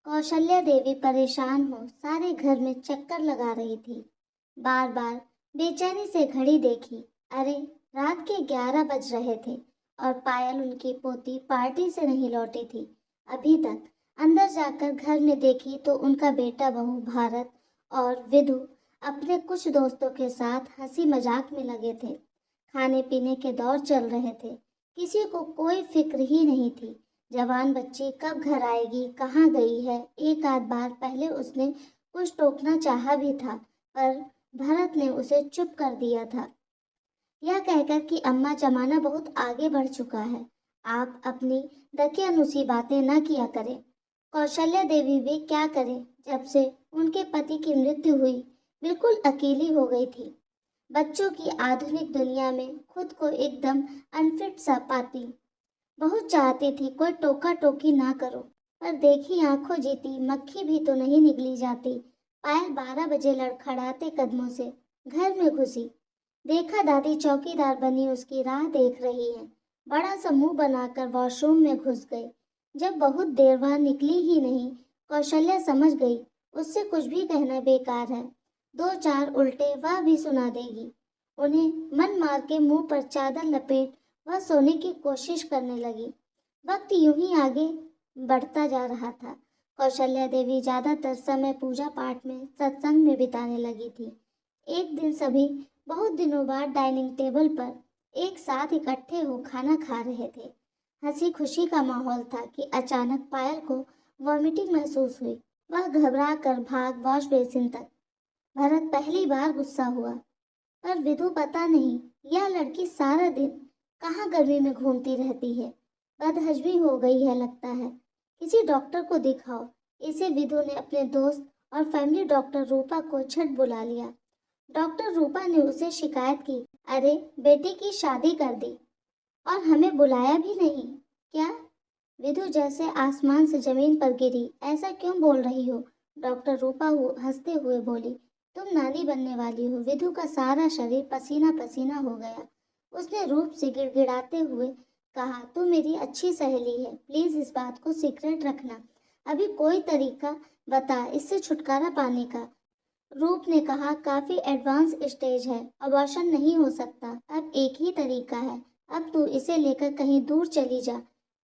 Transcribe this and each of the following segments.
कौशल्या देवी परेशान हो सारे घर में चक्कर लगा रही थी। बार बार बेचैनी से घड़ी देखी। अरे, रात के 11 बज रहे थे और पायल उनकी पोती पार्टी से नहीं लौटी थी अभी तक। अंदर जाकर घर में देखी तो उनका बेटा बहू भारत और विधु अपने कुछ दोस्तों के साथ हंसी मजाक में लगे थे। खाने पीने के दौर चल रहे थे। किसी को कोई फिक्र ही नहीं थी जवान बच्ची कब घर आएगी, कहाँ गई है। एक आध बार पहले उसने कुछ टोकना चाहा भी था, पर भरत ने उसे चुप कर दिया था, यह कहकर कि अम्मा, जमाना बहुत आगे बढ़ चुका है, आप अपनी दकियानुसी बातें न किया करें। कौशल्या देवी भी क्या करे, जब से उनके पति की मृत्यु हुई बिल्कुल अकेली हो गई थी। बच्चों की आधुनिक दुनिया में खुद को एकदम अनफिट सा पाती। बहुत चाहती थी कोई टोका टोकी ना करो, पर देखी आंखों जीती मक्खी भी तो नहीं निगली जाती। पायल 12 बजे लड़खड़ाते कदमों से घर में घुसी। देखा दादी चौकीदार बनी उसकी राह देख रही है। बड़ा सा मुंह बनाकर वॉशरूम में घुस गई। जब बहुत देर वह निकली ही नहीं, कौशल्या समझ गई उससे कुछ भी कहना बेकार है। दो चार उल्टे वह भी सुना देगी। उन्हें मन मार के मुंह पर चादर लपेट वह सोने की कोशिश करने लगी। वक्त यूं ही आगे बढ़ता जा रहा था। कौशल्या देवी ज्यादातर समय पूजा पाठ में, सत्संग में बिताने लगी थी। एक दिन सभी बहुत दिनों बाद डाइनिंग टेबल पर एक साथ इकट्ठे हो खाना खा रहे थे। हंसी खुशी का माहौल था कि अचानक पायल को वॉमिटिंग महसूस हुई। वह घबरा कर भाग वॉश बेसिन तक। भरत पहली बार गुस्सा हुआ, पर विधु पता नहीं यह लड़की सारा दिन कहाँ गर्मी में घूमती रहती है। बदहजमी हो गई है लगता है। किसी डॉक्टर को दिखाओ। इसे विधु ने अपने दोस्त और फैमिली डॉक्टर रूपा को झट बुला लिया। डॉक्टर रूपा ने उसे शिकायत की, अरे बेटी की शादी कर दी और हमें बुलाया भी नहीं क्या? विधु जैसे आसमान से जमीन पर गिरी। ऐसा क्यों बोल रही हो? डॉक्टर रूपा हंसते हुए बोली, तुम नानी बनने वाली हो। विधु का सारा शरीर पसीना पसीना हो गया। उसने रूप से गिड़गिड़ाते हुए कहा, तू मेरी अच्छी सहेली है, प्लीज इस बात को सीक्रेट रखना। अभी कोई तरीका बता इससे छुटकारा पाने का। रूप ने कहा, काफी एडवांस स्टेज है, अबॉर्शन नहीं हो सकता। अब एक ही तरीका है, अब तू इसे लेकर कहीं दूर चली जा।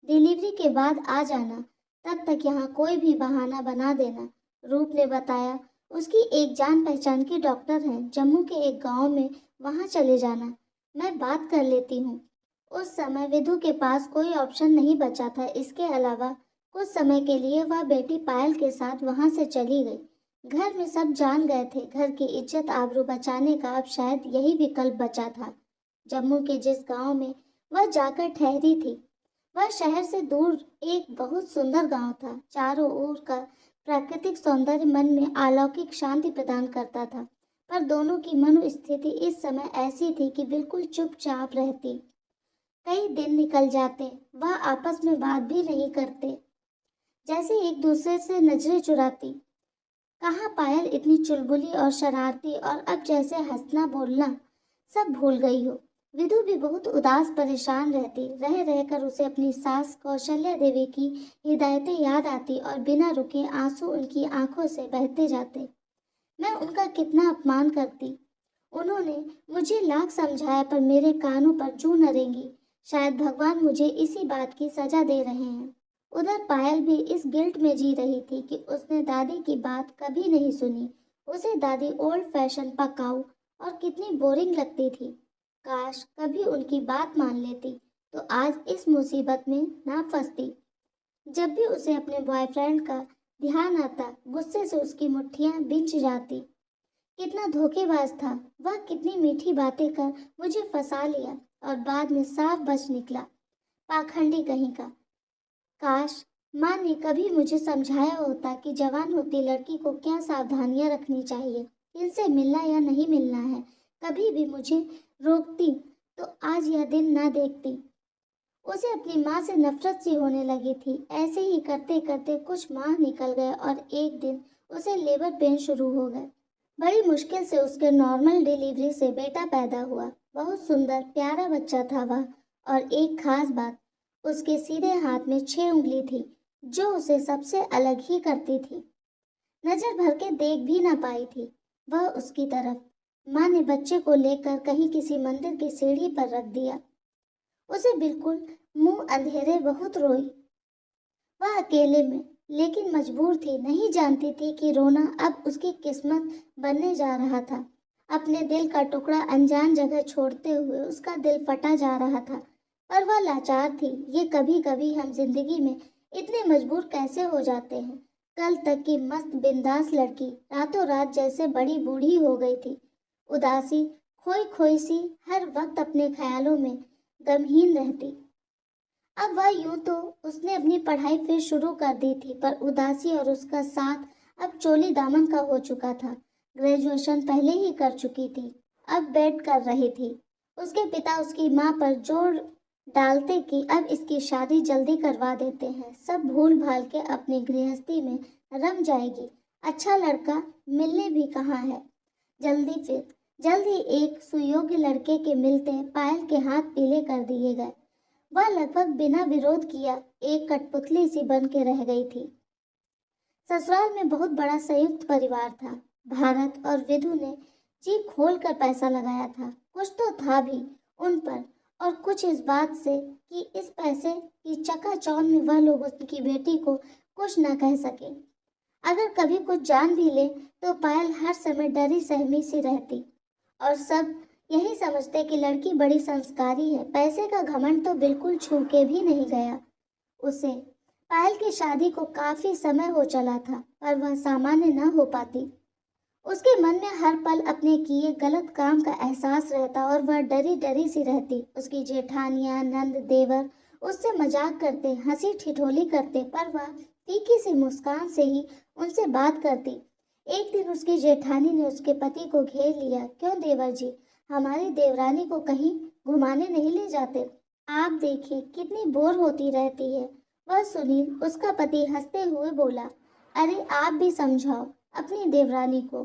डिलीवरी के बाद आ जाना, तब तक यहाँ कोई भी बहाना बना देना। रूप ने बताया, उसकी एक जान पहचान की डॉक्टर है जम्मू के एक गांव में, वहाँ चले जाना, मैं बात कर लेती हूँ। उस समय विधु के पास कोई ऑप्शन नहीं बचा था। इसके अलावा कुछ समय के लिए वह बेटी पायल के साथ वहाँ से चली गई। घर में सब जान गए थे, घर की इज्जत आबरू बचाने का अब शायद यही विकल्प बचा था। जम्मू के जिस गांव में वह जाकर ठहरी थी, वह शहर से दूर एक बहुत सुंदर गांव था। चारों ओर का प्राकृतिक सौंदर्य मन में अलौकिक शांति प्रदान करता था, पर दोनों की मनोस्थिति इस समय ऐसी थी कि बिल्कुल चुपचाप रहती। कई दिन निकल जाते, वह आपस में बात भी नहीं करते, जैसे एक दूसरे से नजरें चुराती। कहाँ पायल इतनी चुलबुली और शरारती, और अब जैसे हंसना बोलना सब भूल गई हो। विधु भी बहुत उदास परेशान रहती। रह रहकर उसे अपनी सास कौशल्या देवी की हिदायतें याद आती और बिना रुके आंसू उनकी आंखों से बहते जाते। मैं उनका कितना अपमान करती। उन्होंने मुझे लाख समझाया, पर मेरे कानों पर जूं न रेंगी। शायद भगवान मुझे इसी बात की सजा दे रहे हैं। उधर पायल भी इस गिल्ट में जी रही थी कि उसने दादी की बात कभी नहीं सुनी। उसे दादी ओल्ड फैशन, पकाऊ और कितनी बोरिंग लगती थी। काश कभी उनकी बात मान लेती तो आज इस मुसीबत में ना फंसती। जब भी उसे अपने बॉयफ्रेंड का ध्यान आता, गुस्से से उसकी मुट्ठियां बिंच जाती। कितना धोखेबाज था वह, कितनी मीठी बातें कर मुझे फंसा लिया और बाद में साफ बच निकला। पाखंडी कहीं का। काश माँ ने कभी मुझे समझाया होता कि जवान होती लड़की को क्या सावधानियां रखनी चाहिए, इनसे मिलना या नहीं मिलना है। कभी भी मुझे रोकती तो आज यह दिन ना देखती। उसे अपनी माँ से नफरत सी होने लगी थी। ऐसे ही करते करते कुछ माह निकल गए और एक दिन उसे लेबर पेन शुरू हो गए। बड़ी मुश्किल से उसके नॉर्मल डिलीवरी से बेटा पैदा हुआ। बहुत सुंदर प्यारा बच्चा था वह। और एक खास बात, उसके सीधे हाथ में 6 उंगली थी। जो उसे सबसे अलग ही करती थी। नजर भर के देख भी ना पाई थी वह उसकी तरफ। माँ ने बच्चे को लेकर कहीं किसी मंदिर की सीढ़ी पर रख दिया। उसे बिल्कुल मुंह अंधेरे बहुत रोई। वह अकेले में लेकिन मजबूर थी, नहीं जानती थी कि रोना अब उसकी किस्मत बनने जा रहा था। अपने दिल का टुकड़ा अनजान जगह छोड़ते हुए उसका दिल फटा जा रहा था। पर वह लाचार थी। ये कभी कभी हम जिंदगी में इतने मजबूर कैसे हो जाते हैं। कल तक की मस्त बिंदास लड़की रातों रात जैसे बड़ी बूढ़ी हो गई थी। उदासी, खोई खोई सी, हर वक्त अपने ख्यालों में गमहीन रहती। अब वह यूं तो उसने अपनी पढ़ाई फिर शुरू कर दी थी, पर उदासी और उसका साथ अब चोली दामन का हो चुका था। ग्रेजुएशन पहले ही कर चुकी थी, अब बेड कर रही थी। उसके पिता उसकी माँ पर जोर डालते कि अब इसकी शादी जल्दी करवा देते हैं, सब भूल भाल के अपनी गृहस्थी में रम जाएगी। अच्छा लड़का मिलने भी कहाँ है। जल्द ही एक सुयोग्य लड़के के मिलते पायल के हाथ पीले कर दिए गए। वह लगभग बिना विरोध किया एक कठपुतली सी बन के रह गई थी। ससुराल में बहुत बड़ा संयुक्त परिवार था। भारत और विधु ने जी खोल कर पैसा लगाया था। कुछ तो था भी उन पर, और कुछ इस बात से कि इस पैसे की चकाचौंध में वह लोग उसकी बेटी को कुछ न कह सके। अगर कभी कुछ जान भी ले तो पायल हर समय डरी सहमी सी रहती, और सब यही समझते कि लड़की बड़ी संस्कारी है। पैसे का घमंड तो बिल्कुल छू के भी नहीं गया उसे। पायल की शादी को काफी समय हो चला था, पर वह सामान्य न हो पाती। उसके मन में हर पल अपने किए गलत काम का एहसास रहता और वह डरी डरी सी रहती। उसकी जेठानियां, नंद, देवर उससे मजाक करते, हंसी ठिठोली करते, पर वह तीखी सी मुस्कान से ही उनसे बात करती। एक दिन उसकी जेठानी ने उसके पति को घेर लिया। क्यों देवर जी, हमारी देवरानी को कहीं घुमाने नहीं ले जाते? आप देखिए कितनी बोर होती रहती है। वह सुनील, उसका पति, हंसते हुए बोला, अरे आप भी समझाओ अपनी देवरानी को।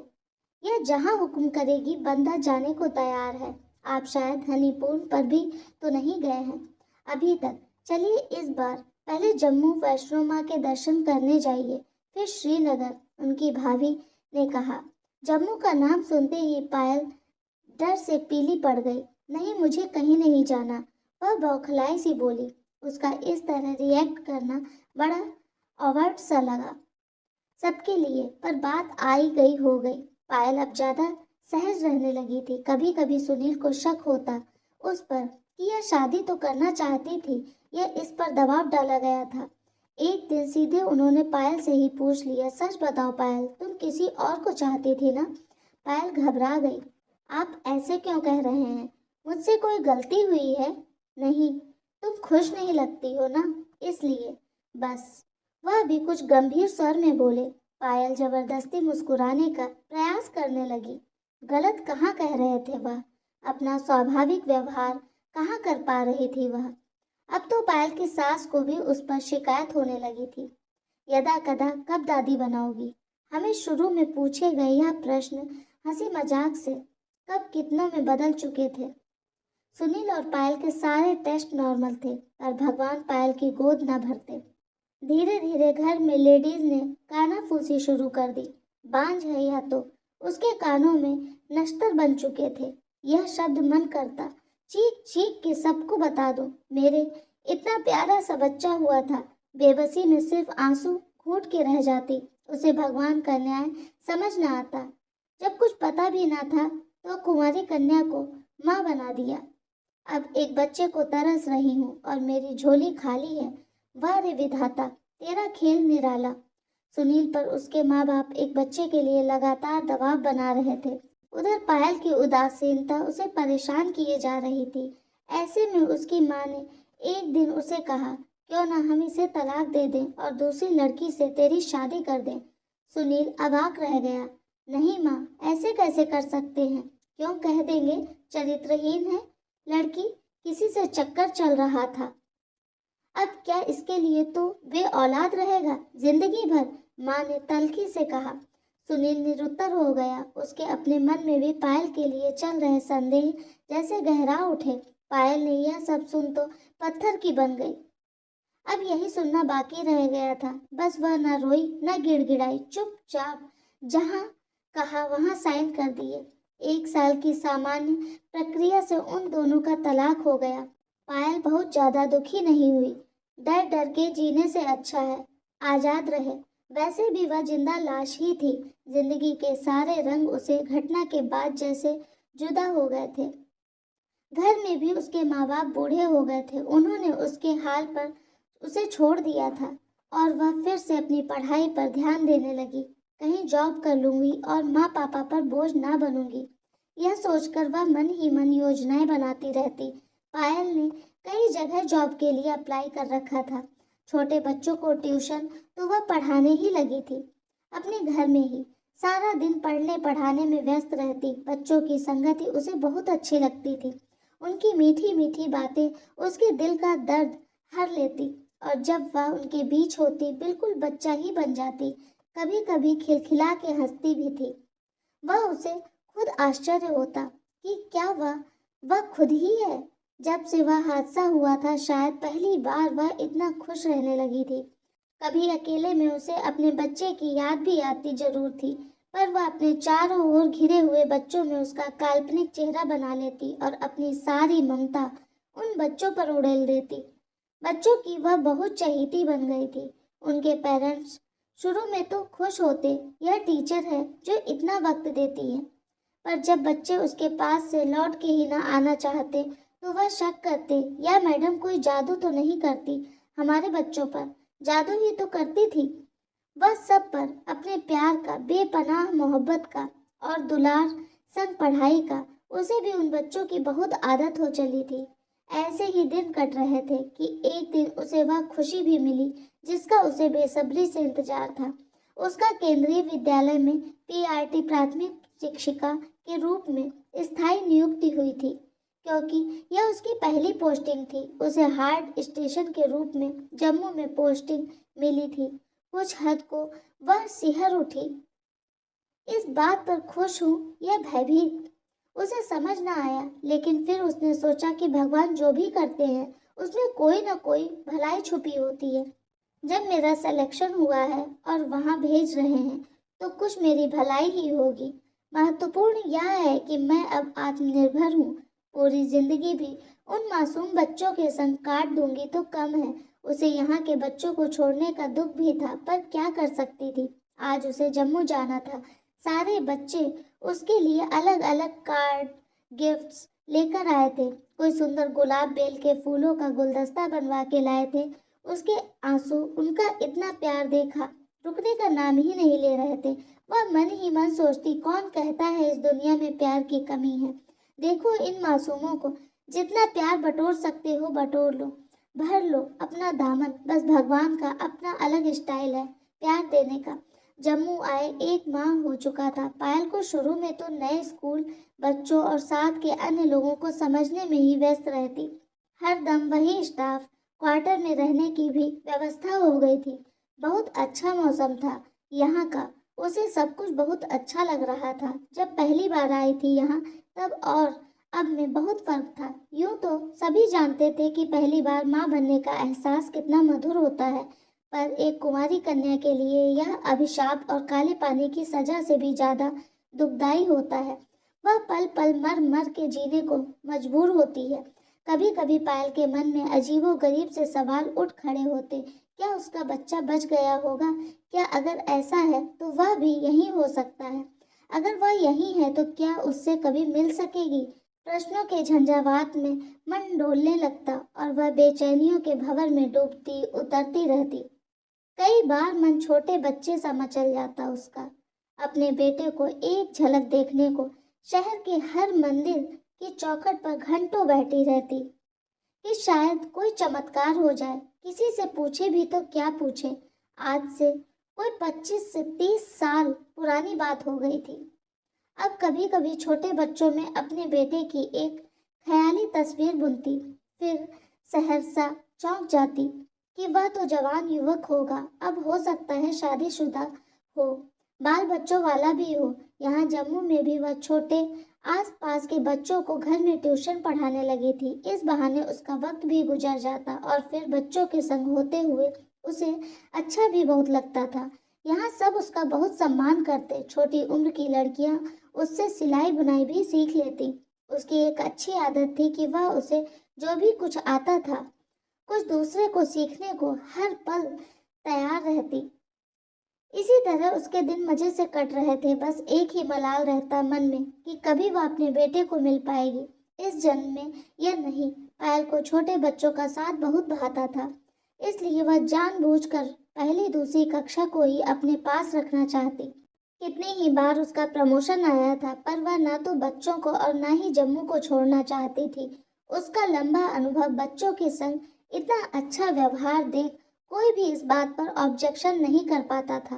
यह जहाँ हुक्म करेगी बंदा जाने को तैयार है। आप शायद हनीमून पर भी तो नहीं गए हैं अभी तक। चलिए इस बार पहले जम्मू वैष्णो माँ के दर्शन करने जाइए, फिर श्रीनगर। उनकी भाभी ने कहा। जम्मू का नाम सुनते ही पायल डर से पीली पड़ गई। नहीं, मुझे कहीं नहीं जाना, वह बौखलाई सी बोली। उसका इस तरह रिएक्ट करना बड़ा ऑवर्ट सा लगा सबके लिए, पर बात आई गई हो गई। पायल अब ज्यादा सहज रहने लगी थी। कभी कभी सुनील को शक होता उस पर कि यह शादी तो करना चाहती थी, यह इस पर दबाव डाला गया था। एक दिन सीधे उन्होंने पायल से ही पूछ लिया, सच बताओ पायल, तुम किसी और को चाहती थी ना? पायल घबरा गई। आप ऐसे क्यों कह रहे हैं? मुझसे कोई गलती हुई है? नहीं, तुम खुश नहीं लगती हो ना, इसलिए बस। वह भी कुछ गंभीर स्वर में बोले। पायल जबरदस्ती मुस्कुराने का प्रयास करने लगी। गलत कहाँ कह रहे थे वह? अपना स्वाभाविक व्यवहार कहाँ कर पा रही थी वह? अब तो पायल की सास को भी उस पर शिकायत होने लगी थी। यदा कदा कब दादी बनाओगी? हमें शुरू में पूछे गए यह प्रश्न हंसी मजाक से कब कितनों में बदल चुके थे। सुनील और पायल के सारे टेस्ट नॉर्मल थे, पर भगवान पायल की गोद न भरते। धीरे धीरे घर में लेडीज ने कानाफूसी शुरू कर दी। बांझ है यह तो, उसके कानों में नश्तर बन चुके थे। यह शब्द मन करता चीख चीख के सबको बता दो, मेरे इतना प्यारा सा बच्चा हुआ था। बेबसी में सिर्फ आंसू घूट के रह जाती। उसे भगवान का न्याय समझ न आता। जब कुछ पता भी ना था तो कुंवारी कन्या को माँ बना दिया। अब एक बच्चे को तरस रही हूँ और मेरी झोली खाली है। वाह रे विधाता, तेरा खेल निराला। सुनील पर उसके माँ बाप एक बच्चे के लिए लगातार दबाव बना रहे थे। उधर पायल की उदासीनता उसे परेशान किए जा रही थी। ऐसे में उसकी माँ ने एक दिन उसे कहा, क्यों ना हम इसे तलाक दे दें और दूसरी लड़की से तेरी शादी कर दें। सुनील अवाक रह गया। नहीं माँ, ऐसे कैसे कर सकते हैं? क्यों कह देंगे चरित्रहीन है लड़की, किसी से चक्कर चल रहा था। अब क्या इसके लिए तो वे औलाद रहेगा जिंदगी भर? माँ ने तल्खी से कहा। सुनील निरुत्तर हो गया। उसके अपने मन में भी पायल के लिए चल रहे संदेह जैसे गहरा उठे। पायल ने यह सब सुन तो पत्थर की बन गई। अब यही सुनना बाकी रह गया था। बस वह न रोई न गिड़गिड़ाई, चुपचाप जहाँ कहा वहाँ साइन कर दिए। 1 साल की सामान्य प्रक्रिया से उन दोनों का तलाक हो गया। पायल बहुत ज्यादा दुखी नहीं हुई। डर डर के जीने से अच्छा है आजाद रहे। वैसे भी वह जिंदा लाश ही थी। जिंदगी के सारे रंग उसे घटना के बाद जैसे जुदा हो गए थे। घर में भी उसके माँ बाप बूढ़े हो गए थे। उन्होंने उसके हाल पर उसे छोड़ दिया था और वह फिर से अपनी पढ़ाई पर ध्यान देने लगी। कहीं जॉब कर लूंगी और माँ पापा पर बोझ ना बनूंगी, यह सोचकर वह मन ही मन योजनाएं बनाती रहती। पायल ने कई जगह जॉब के लिए अप्लाई कर रखा था। छोटे बच्चों को ट्यूशन तो वह पढ़ाने ही लगी थी। अपने घर में ही सारा दिन पढ़ने पढ़ाने में व्यस्त रहती। बच्चों की संगति उसे बहुत अच्छी लगती थी। उनकी मीठी मीठी बातें उसके दिल का दर्द हर लेती और जब वह उनके बीच होती बिल्कुल बच्चा ही बन जाती। कभी कभी खिलखिला के हंसती भी थी। वह उसे खुद आश्चर्य होता कि क्या वह खुद ही है। जब से वह हादसा हुआ था शायद पहली बार वह इतना खुश रहने लगी थी। कभी अकेले में उसे अपने बच्चे की याद भी आती जरूर थी, पर वह अपने चारों ओर घिरे हुए बच्चों में उसका काल्पनिक चेहरा बना लेती और अपनी सारी ममता उन बच्चों पर उड़ेल देती। बच्चों की वह बहुत चहेती बन गई थी। उनके पेरेंट्स शुरू में तो खुश होते, यह टीचर है जो इतना वक्त देती है, पर जब बच्चे उसके पास से लौट के ही ना आना चाहते तो वह शक करते, यह मैडम कोई जादू तो नहीं करती हमारे बच्चों पर। जादू ही तो करती थी वह सब पर, अपने प्यार का, बेपनाह मोहब्बत का और दुलार संग पढ़ाई का। उसे भी उन बच्चों की बहुत आदत हो चली थी। ऐसे ही दिन कट रहे थे कि एक दिन उसे वह खुशी भी मिली जिसका उसे बेसब्री से इंतजार था। उसका केंद्रीय विद्यालय में पीआरटी प्राथमिक शिक्षिका के रूप में स्थायी नियुक्ति हुई थी। क्योंकि यह उसकी पहली पोस्टिंग थी, उसे हार्ड स्टेशन के रूप में जम्मू में पोस्टिंग मिली थी। कुछ हद को वह सिहर उठी। इस बात पर खुश हूँ या भयभीत उसे समझ न आया, लेकिन फिर उसने सोचा कि भगवान जो भी करते हैं उसमें कोई न कोई भलाई छुपी होती है। जब मेरा सिलेक्शन हुआ है और वहाँ भेज रहे हैं तो कुछ मेरी भलाई ही होगी। महत्वपूर्ण यह है कि मैं अब आत्मनिर्भर हूँ। पूरी जिंदगी भी उन मासूम बच्चों के संग काट दूंगी तो कम है। उसे यहाँ के बच्चों को छोड़ने का दुख भी था, पर क्या कर सकती थी। आज उसे जम्मू जाना था। सारे बच्चे उसके लिए अलग अलग कार्ड गिफ्ट्स लेकर आए थे। कोई सुंदर गुलाब बेल के फूलों का गुलदस्ता बनवा के लाए थे। उसके आंसू उनका इतना प्यार देखा रुकने का नाम ही नहीं ले रहे थे। वह मन ही मन सोचती, कौन कहता है इस दुनिया में प्यार की कमी है। देखो इन मासूमों को, जितना प्यार बटोर सकते हो बटोर लो, भर लो अपना दामन। बस भगवान का अपना अलग स्टाइल है प्यार देने का। जम्मू आए 1 माह हो चुका था। पायल को शुरू में तो नए स्कूल, बच्चों और साथ के अन्य लोगों को समझने में ही व्यस्त रहती। हर दम वही स्टाफ, क्वार्टर में रहने की भी व्यवस्था हो गई थी। बहुत अच्छा मौसम था यहाँ का। उसे सब कुछ बहुत अच्छा लग रहा था। जब पहली बार आई थी यहाँ तब और अब में बहुत फर्क था। यूं तो सभी जानते थे कि पहली बार माँ बनने का एहसास कितना मधुर होता है, पर एक कुंवारी कन्या के लिए यह अभिशाप और काले पानी की सजा से भी ज्यादा दुखदाई होता है। वह पल पल मर मर के जीने को मजबूर होती है। कभी कभी पायल के मन में अजीबो गरीब से सवाल उठ खड़े होते, क्या उसका बच्चा बच गया होगा? क्या अगर ऐसा है तो वह भी यहीं हो सकता है? अगर वह यहीं है तो क्या उससे कभी मिल सकेगी? प्रश्नों के झंझावात में मन डोलने लगता और वह बेचैनियों के भंवर में डूबती उतरती रहती। कई बार मन छोटे बच्चे सा मचल जाता उसका, अपने बेटे को एक झलक देखने को। शहर के हर मंदिर की चौखट पर घंटों बैठी रहती कि शायद कोई चमत्कार हो जाए। किसी से पूछे भी तो क्या पूछे, आज से कोई 25 से 30 साल पुरानी बात हो गई थी। अब कभी कभी छोटे बच्चों में अपने बेटे की एक ख्याली तस्वीर बुनती, फिर सहरसा चौंक जाती कि वह तो जवान युवक होगा, अब हो सकता है शादीशुदा हो, बाल बच्चों वाला भी हो। यहाँ जम्मू में भी वह छोटे आस-पास के बच्चों को घर में ट्यूशन पढ़ाने लगी थी। इस बहाने उसका वक्त भी गुजर जाता और फिर बच्चों के संग होते हुए उसे अच्छा भी बहुत लगता था। यहाँ सब उसका बहुत सम्मान करते। छोटी उम्र की लड़कियां उससे सिलाई बुनाई भी सीख लेती। उसकी एक अच्छी आदत थी कि वह उसे जो भी कुछ आता था कुछ दूसरे को सीखने को हर पल तैयार रहती। इसी तरह उसके दिन मजे से कट रहे थे। बस एक ही मलाल रहता मन में कि कभी वह अपने बेटे को मिल पाएगी, इस जन्म में या नहीं। पायल को छोटे बच्चों का साथ बहुत भाता था, इसलिए वह जानबूझकर पहली दूसरी कक्षा को ही अपने पास रखना चाहती। कितनी ही बार उसका प्रमोशन आया था, पर वह ना तो बच्चों को और ना ही जम्मू को छोड़ना चाहती थी। उसका लंबा अनुभव, बच्चों के संग इतना अच्छा व्यवहार देख कोई भी इस बात पर ऑब्जेक्शन नहीं कर पाता था।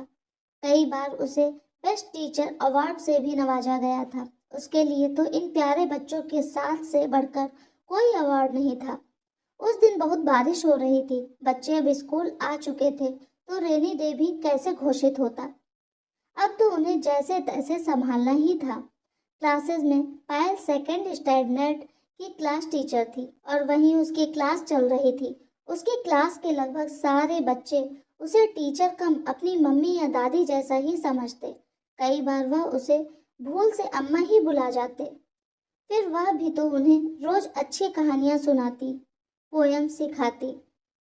कई बार उसे बेस्ट टीचर अवार्ड से भी नवाजा गया था। उसके लिए तो इन प्यारे बच्चों के साथ से बढ़कर कोई अवार्ड नहीं था। उस दिन बहुत बारिश हो रही थी। बच्चे अब स्कूल आ चुके थे, तो रेनी डे भी कैसे घोषित होता। अब तो उन्हें जैसे तैसे संभालना ही था। क्लासेस में पायल सेकंड स्टैंडर्ड की क्लास टीचर थी और वहीं उसकी क्लास चल रही थी। उसकी क्लास के लगभग सारे बच्चे उसे टीचर कम अपनी मम्मी या दादी जैसा ही समझते। कई बार वह उसे भूल से अम्मा ही बुला जाते। फिर वह भी तो उन्हें रोज अच्छी कहानियां सुनाती, पोयम सिखाती।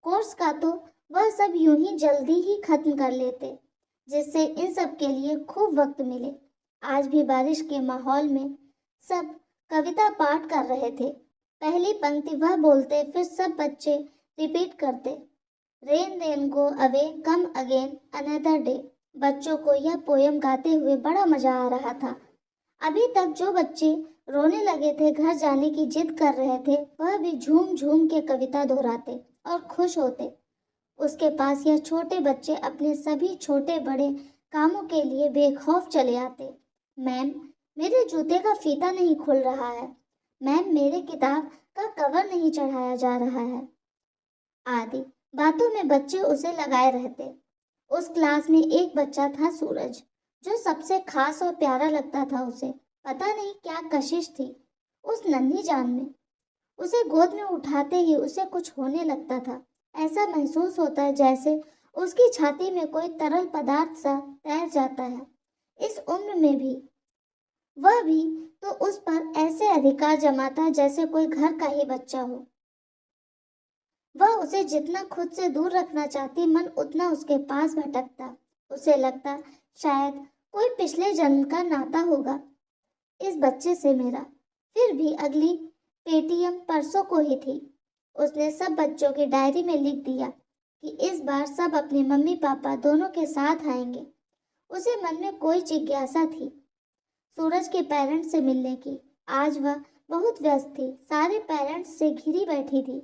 कोर्स का तो वह सब यूं ही जल्दी ही खत्म कर लेते, जिससे इन सब के लिए खूब वक्त मिले। आज भी बारिश के माहौल में सब कविता पाठ कर रहे थे। पहली पंक्ति वह बोलते, फिर सब बच्चे रिपीट करते, rain rain go away come again another day. बच्चों को यह पोयम गाते हुए बड़ा मजा आ रहा था। अभी तक जो बच्चे रोने लगे थे, घर जाने की जिद कर रहे थे, वह भी झूम झूम के कविता दोहराते और खुश होते। उसके पास यह छोटे बच्चे अपने सभी छोटे बड़े कामों के लिए बेखौफ चले आते। मैम, मेरे जूते का फीता नहीं खुल रहा है। मैम, मेरे किताब का कवर नहीं चढ़ाया जा रहा है, आदि बातों में बच्चे उसे लगाए रहते। उस क्लास में एक बच्चा था, सूरज, जो सबसे खास और प्यारा लगता था उसे। पता नहीं क्या कशिश थी उस नन्ही जान में। उसे गोद में उठाते ही उसे कुछ होने लगता था। ऐसा महसूस होता है जैसे उसकी छाती में कोई तरल पदार्थ सा तैर जाता है। इस उम्र में भी वह भी तो उस पर ऐसे अधिकार जमाता जैसे कोई घर का ही बच्चा हो। वह उसे जितना खुद से दूर रखना चाहती, मन उतना उसके पास भटकता। उसे लगता शायद कोई पिछले जन्म का नाता होगा इस बच्चे से मेरा। फिर भी अगली पेटीएम परसों को ही थी। उसने सब बच्चों की डायरी में लिख दिया कि इस बार सब अपने मम्मी पापा दोनों के साथ आएंगे। उसे मन में कोई जिज्ञासा थी सूरज के पेरेंट्स से मिलने की। आज वह बहुत व्यस्त थी, सारे पेरेंट्स से घिरी बैठी थी।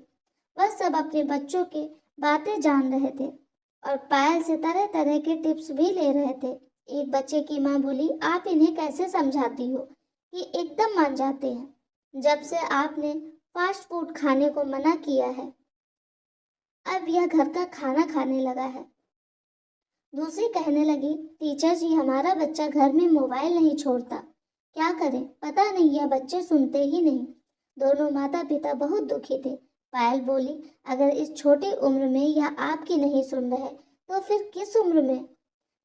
वह सब अपने बच्चों के बातें जान रहे थे और पायल से तरह तरह के टिप्स भी ले रहे थे। एक बच्चे की माँ बोली, आप इन्हें कैसे समझाती हो कि एकदम मान जाते हैं। जब से आपने फास्ट फूड खाने को मना किया है, अब यह घर का खाना खाने लगा है। दूसरी कहने लगी, टीचर जी, हमारा बच्चा घर में मोबाइल नहीं छोड़ता, क्या करें, पता नहीं यह बच्चे सुनते ही नहीं। दोनों माता पिता बहुत दुखी थे। पायल बोली, अगर इस छोटी उम्र में यह आपकी नहीं सुन रहे तो फिर किस उम्र में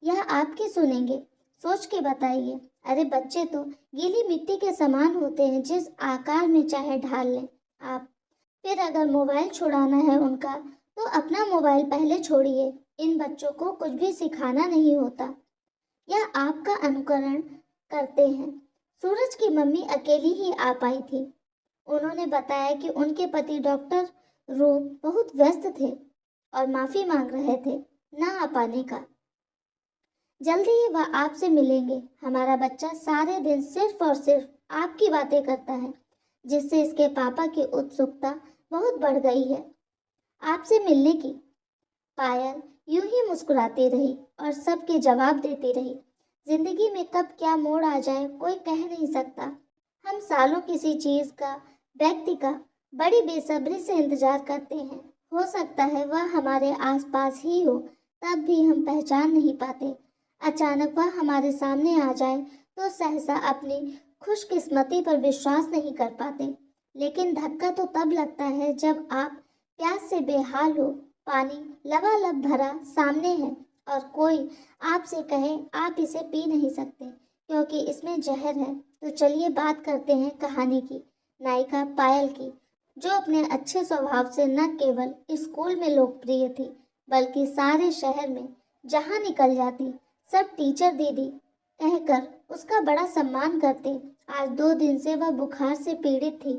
यह आपकी सुनेंगे? सोच के बताइए। अरे बच्चे तो गीली मिट्टी के समान होते हैं, जिस आकार में चाहे ढाल लें आप। फिर अगर मोबाइल छुड़ाना है उनका तो अपना मोबाइल पहले छोड़िए। इन बच्चों को कुछ भी सिखाना नहीं होता, यह आपका अनुकरण करते हैं। सूरज की मम्मी अकेली ही आ पाई थी। उन्होंने बताया कि उनके पति डॉक्टर रूप बहुत व्यस्त थे और माफी मांग रहे थे ना आ पाने का। जल्दी ही वह आपसे मिलेंगे। हमारा बच्चा सारे दिन सिर्फ और सिर्फ आपकी बातें करता है, जिससे इसके पापा की उत्सुकता बहुत बढ़ गई है आपसे मिलने की। पायल यूं ही मुस्कुराती रही और सबके जवाब देती रही। जिंदगी में कब क्या मोड़ आ जाए कोई कह नहीं सकता। हम सालों किसी चीज का, व्यक्ति का बड़ी बेसब्री से इंतजार करते हैं। हो सकता है वह हमारे आसपास ही हो, तब भी हम पहचान नहीं पाते। अचानक वह हमारे सामने आ जाए तो सहसा अपनी खुशकिस्मती पर विश्वास नहीं कर पाते। लेकिन धक्का तो तब लगता है जब आप प्यास से बेहाल हो, पानी लबालब भरा सामने है और कोई आपसे कहे आप इसे पी नहीं सकते क्योंकि इसमें जहर है। तो चलिए बात करते हैं कहानी की, नायिका पायल की, जो अपने अच्छे स्वभाव से न केवल स्कूल में लोकप्रिय थी बल्कि सारे शहर में जहाँ निकल जाती सब टीचर दीदी कहकर उसका बड़ा सम्मान करते। आज 2 दिन से वह बुखार से पीड़ित थी,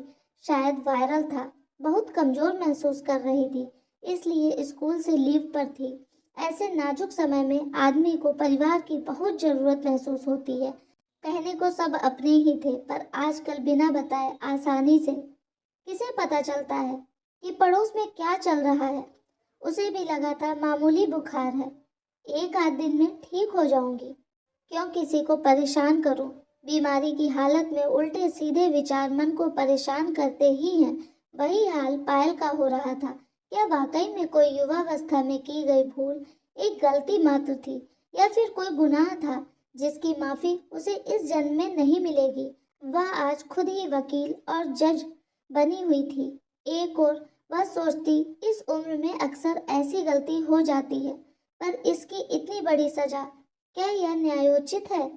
शायद वायरल था, बहुत कमजोर महसूस कर रही थी, इसलिए स्कूल से लीव पर थी। ऐसे नाजुक समय में आदमी को परिवार की बहुत जरूरत महसूस होती है। कहने को सब अपने ही थे, पर आजकल बिना बताए आसानी से किसे पता चलता है कि पड़ोस में क्या चल रहा है। उसे भी लगा था मामूली बुखार है, एक आध दिन में ठीक हो जाऊंगी, क्यों किसी को परेशान करूं। बीमारी की हालत में उल्टे सीधे विचार मन को परेशान करते ही हैं। वही हाल पायल का हो रहा था। क्या वाकई में कोई युवावस्था में की गई भूल एक गलती मात्र थी, या फिर कोई गुनाह था जिसकी माफी उसे इस जन्म में नहीं मिलेगी। वह आज खुद ही वकील और जज बनी हुई थी। एक और वह सोचती इस उम्र में अक्सर ऐसी गलती हो जाती है, पर इसकी इतनी बड़ी सजा, क्या यह न्यायोचित है?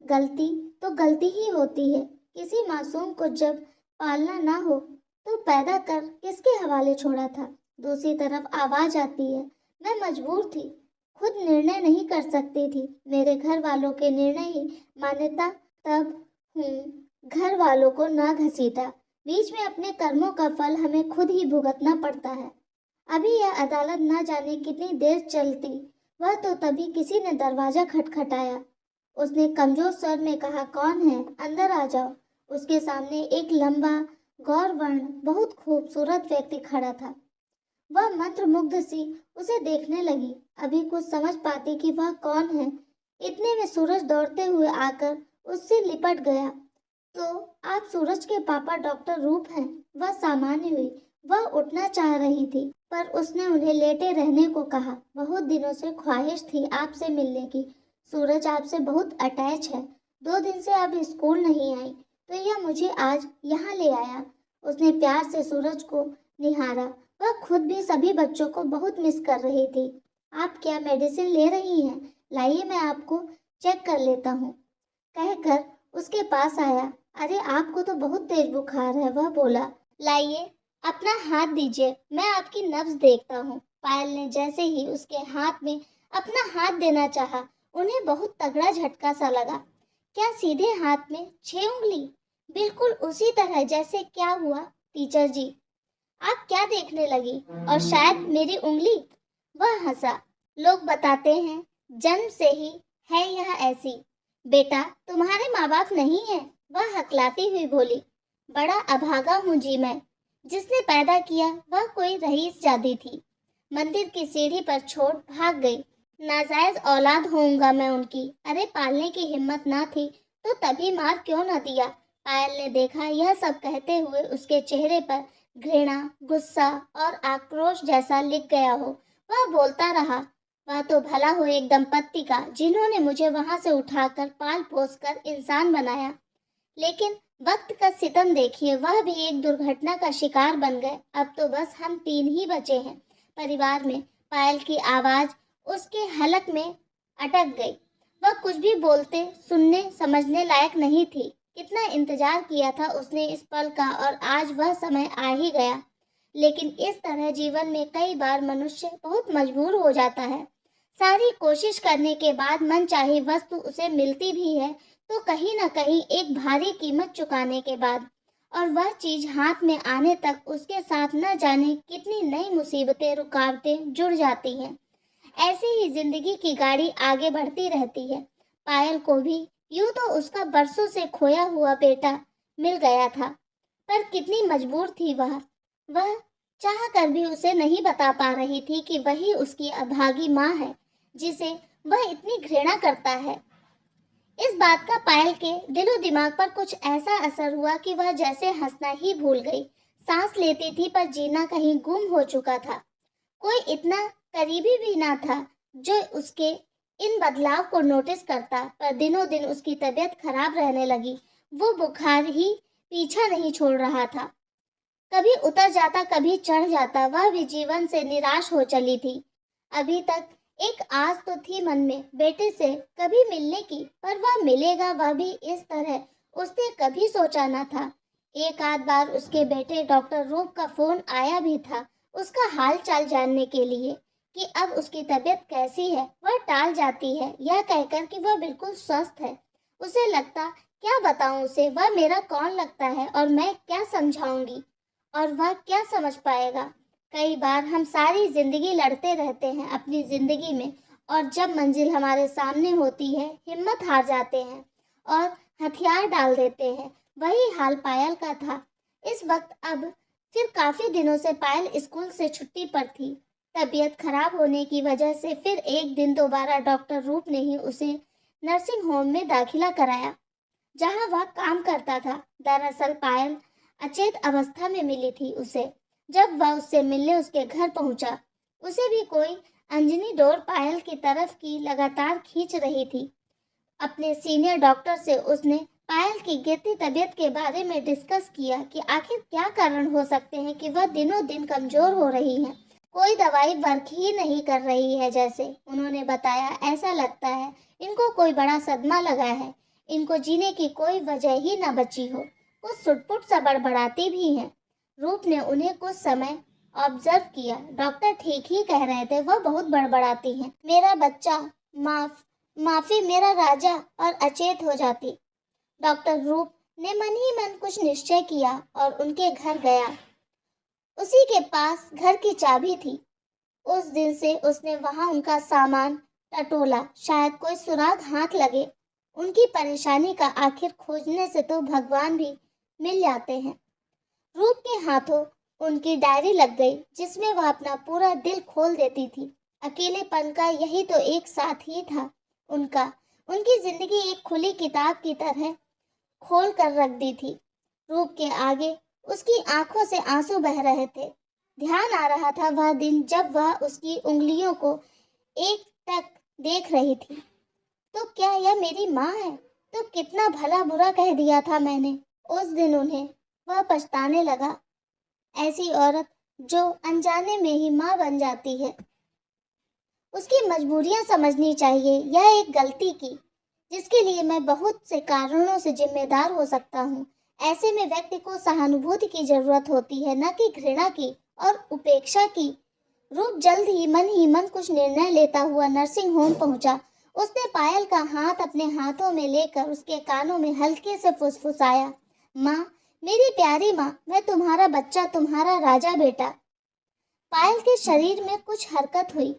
गलती तो गलती ही होती है। किसी मासूम को जब पालना ना हो तो पैदा कर किसके हवाले छोड़ा था। दूसरी तरफ आवाज आती है, मैं मजबूर थी, खुद निर्णय नहीं कर सकती थी, मेरे घर वालों के निर्णय ही मान्यता, तब घर वालों को ना घसीटा। बीच में अपने कर्मों का फल हमें खुद ही भुगतना पड़ता है। अभी यह अदालत ना जाने कितनी देर चलती। वह तो तभी किसी ने दरवाजा खटखटाया। उसने कमजोर स्वर में कहा, कौन है, अंदर आ जाओ। उसके सामने एक लंबा गौरवर्ण बहुत खूबसूरत व्यक्ति खड़ा था। वह मंत्रमुग्ध सी उसे देखने लगी, अभी कुछ समझ पाती कि वह कौन है। इतने में सूरज दौड़ते हुए आकर उससे लिपट गया। तो आप सूरज के पापा डॉक्टर रूप हैं? वह सामान्य हुई। वह उठना चाह रही थी, पर उसने उन्हें लेटे रहने को कहा। बहुत दिनों से ख्वाहिश थी आपसे मिलने की। सूरज आपसे बहुत अटैच है। 2 दिन से आप स्कूल नहीं आई, तो यह मुझे आज यहाँ ले आया। उसने प्यार से सूरज को निहारा। वह खुद भी सभी बच्चों को बहुत मिस कर रही थी। आप क्या मेडिसिन ले रही हैं? लाइए मैं आपको चेक कर लेता हूँ, कहकर उसके पास आया। अरे आपको तो बहुत तेज बुखार है, वह बोला। लाइए अपना हाथ दीजिए, मैं आपकी नब्ज देखता हूँ। पायल ने जैसे ही उसके हाथ में अपना हाथ देना चाहा, उन्हें बहुत तगड़ा झटका सा लगा। क्या सीधे हाथ में 6 उंगली? बिल्कुल उसी तरह जैसे। क्या हुआ टीचर जी, आप क्या देखने लगी? और शायद मेरी उंगली? वह हंसा। लोग बताते हैं जन्म से ही है यह ऐसी। बेटा तुम्हारे माँ बाप नहीं है? वह हकलाती हुई बोली। बड़ा अभागा हूँ जी मैं। जिसने पैदा किया वह कोई रईस जादी थी, मंदिर की सीढ़ी पर छोड़ भाग गई। नाजायज औलाद होऊंगा मैं उनकी। अरे पालने की हिम्मत ना थी तो तभी मार क्यों न दिया। पायल ने देखा यह सब कहते हुए उसके चेहरे पर घृणा, गुस्सा और आक्रोश जैसा लिख गया हो। वह बोलता रहा, वह तो भला हो एक दंपत्ति का जिन्होंने मुझे वहां से उठाकर पाल पोस कर इंसान बनाया। लेकिन वक्त का सितम देखिए, वह भी एक दुर्घटना का शिकार बन गए। अब तो बस हम 3 ही बचे हैं परिवार में। पायल की आवाज उसके हलक में अटक गई। वह कुछ भी बोलते सुनने समझने लायक नहीं थी। कितना इंतजार किया था उसने इस पल का, और आज वह समय आ ही गया। लेकिन इस तरह जीवन में कई बार मनुष्य बहुत मजबूर हो जाता है। सारी कोशिश करने के बाद मनचाही वस्तु उसे मिलती भी है तो कहीं न कहीं एक भारी कीमत चुकाने के बाद, और वह चीज हाथ में आने तक उसके साथ न जाने कितनी नई मुसीबतें रुकावटें जुड़ जाती हैं। ऐसे ही जिंदगी की गाड़ी आगे बढ़ती रहती है। पायल को भी यूं तो उसका बरसों से खोया हुआ बेटा मिल गया था, पर कितनी मजबूर थी वह चाह कर भी उसे नहीं बता पा रही थी कि वही उसकी अभागी माँ है जिसे वह इतनी घृणा करता है। इस बात का पायल के दिलो दिमाग पर कुछ ऐसा असर हुआ कि वह जैसे हंसना ही भूल गई। सांस लेती थी पर जीना कहीं गुम हो चुका था। कोई इतना करीबी भी ना था जो उसके इन बदलाव को नोटिस करता, पर दिनों दिन उसकी तबीयत खराब रहने लगी। वो बुखार ही पीछा नहीं छोड़ रहा था। कभी उतर जाता, कभी चढ़ जाता। वह भी जीवन से निराश हो चली थी। अभी तक एक आस तो थी मन में बेटे से कभी मिलने की, पर वह मिलेगा, वह भी इस तरह, उसने कभी सोचा न था। एक आध बार उसके बेटे डॉक्टर रूप का फोन आया भी था, उसका हाल चाल जानने के लिए कि अब उसकी तबीयत कैसी है। वह टाल जाती है यह कहकर कि वह बिल्कुल स्वस्थ है। उसे लगता, क्या बताऊं उसे, वह मेरा कौन लगता है और मैं क्या समझाऊंगी और वह क्या समझ पाएगा। कई बार हम सारी जिंदगी लड़ते रहते हैं अपनी जिंदगी में, और जब मंजिल हमारे सामने होती है हिम्मत हार जाते हैं और हथियार डाल देते हैं। वही हाल पायल का था इस वक्त। अब फिर काफी दिनों से पायल स्कूल से छुट्टी पर थी। तबीयत खराब होने की वजह से फिर एक दिन दोबारा डॉक्टर रूप ने ही उसे नर्सिंग होम में दाखिला कराया जहां वह काम करता था। दरअसल पायल अचेत अवस्था में मिली थी उसे। जब वह उससे मिलने उसके घर पहुंचा, उसे भी कोई अंजनी डोर पायल की तरफ की लगातार खींच रही थी। अपने सीनियर डॉक्टर से उसने पायल की गिरती तबीयत के बारे में डिस्कस किया कि आखिर क्या कारण हो सकते हैं कि वह दिनों दिन कमजोर हो रही है। कोई दवाई वर्क ही नहीं कर रही है जैसे उन्होंने बताया। ऐसा लगता है इनको कोई बड़ा सदमा लगा है, इनको जीने की कोई वजह ही न बची हो। कुछ सुटपुट सा बड़बड़ाती भी हैं। रूप ने उन्हें कुछ समय ऑब्जर्व किया। डॉक्टर ठीक ही कह रहे थे, वह बहुत बड़बड़ाती हैं। मेरा बच्चा, माफी मेरा राजा, और अचेत हो जाती। डॉक्टर रूप ने मन ही मन कुछ निश्चय किया और उनके घर गया। उसी के पास घर की चाबी थी। उस दिन से उसने वहां उनका सामान टटोला, शायद कोई सुराग हाथ लगे। उनकी परेशानी का आखिर खोजने से तो भगवान भी मिल जाते हैं। रूप के हाथों उनकी डायरी लग गई जिसमें वह अपना पूरा दिल खोल देती थी। अकेलेपन का यही तो एक साथ ही था उनका। उनकी जिंदगी एक खुली किताब की तरह खोल कर रख दी थी। रूप के आगे उसकी आंखों से आंसू बह रहे थे। ध्यान आ रहा था वह दिन जब वह उसकी उंगलियों को एक टक देख रही थी। तो क्या यह मेरी माँ है? तो कितना भला बुरा कह दिया था मैंने उस दिन उन्हें। वह पछताने लगा। ऐसी औरत जो अनजाने में ही माँ बन जाती है, उसकी मजबूरियां समझनी चाहिए। यह एक गलती की जिसके लिए मैं बहुत से कारणों से जिम्मेदार हो सकता हूँ। ऐसे में व्यक्ति को सहानुभूति की जरूरत होती है, न कि घृणा की और उपेक्षा की। रूप जल्द ही मन कुछ निर्णय लेता हुआ नर्सिंग होम पहुंचा। उसने पायल का हाथ अपने हाथों में लेकर उसके कानों में हल्के से फुसफुसाया, माँ, मेरी प्यारी माँ, मैं तुम्हारा बच्चा, तुम्हारा राजा बेटा। पायल के शरीर में कुछ हरकत हुई।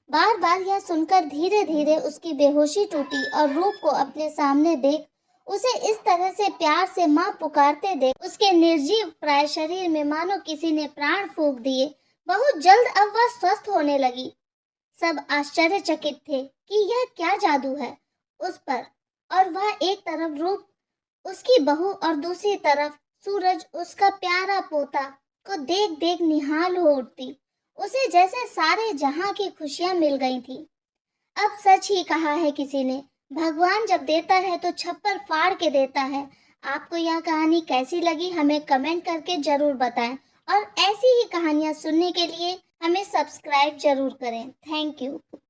बार बार यह सुनकर धीरे धीरे उसकी बेहोशी टूटी और रूप को अपने सामने देख, उसे इस तरह से प्यार से माँ पुकारते देख, उसके निर्जीव प्राय शरीर में मानो किसी ने प्राण फूंक दिए। बहुत जल्द अब वह स्वस्थ होने लगी। सब आश्चर्यचकित थे कि यह क्या जादू है उस पर। और वह एक तरफ रूप उसकी बहू और दूसरी तरफ सूरज उसका प्यारा पोता को देख देख निहाल हो उठती। उसे जैसे सारे जहां की खुशियां मिल गई थी। अब सच ही कहा है किसी ने, भगवान जब देता है तो छप्पर फाड़ के देता है। आपको यह कहानी कैसी लगी हमें कमेंट करके जरूर बताएं, और ऐसी ही कहानियां सुनने के लिए हमें सब्सक्राइब जरूर करें। Thank you.